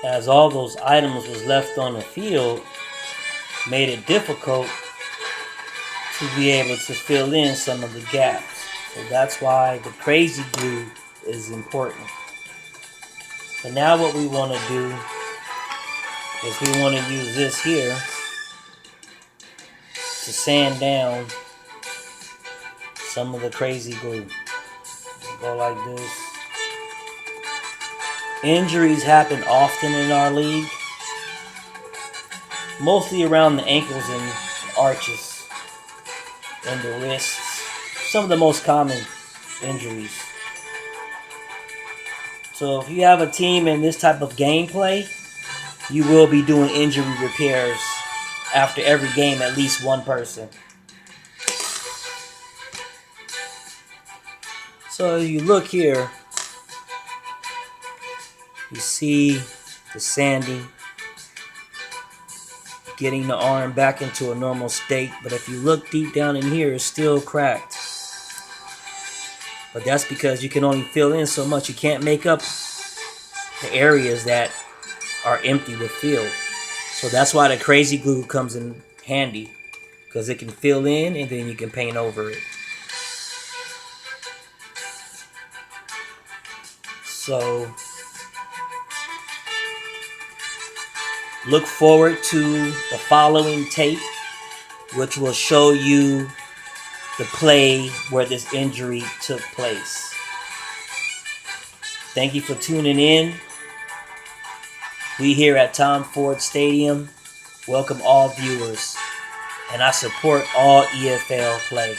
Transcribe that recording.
as all those items was left on the field, made it difficult to be able to fill in some of the gaps. So that's why the crazy glue is important. But now what we want to do is we want to use this here to sand down some of the crazy glue. Go like this. Injuries happen often in our league, mostly around the ankles and arches and the wrists. Some of the most common injuries. So if you have a team in this type of gameplay, you will be doing injury repairs after every game, at least one person. So you look here, you see the sanding, getting the arm back into a normal state. But if you look deep down in here, it's still cracked. But that's because you can only fill in so much. You can't make up the areas that are empty with fill. So that's why the crazy glue comes in handy, because it can fill in and then you can paint over it. So look forward to the following tape, which will show you the play where this injury took place. Thank you for tuning in. We here at Tom Ford Stadium welcome all viewers, and I support all EFL play.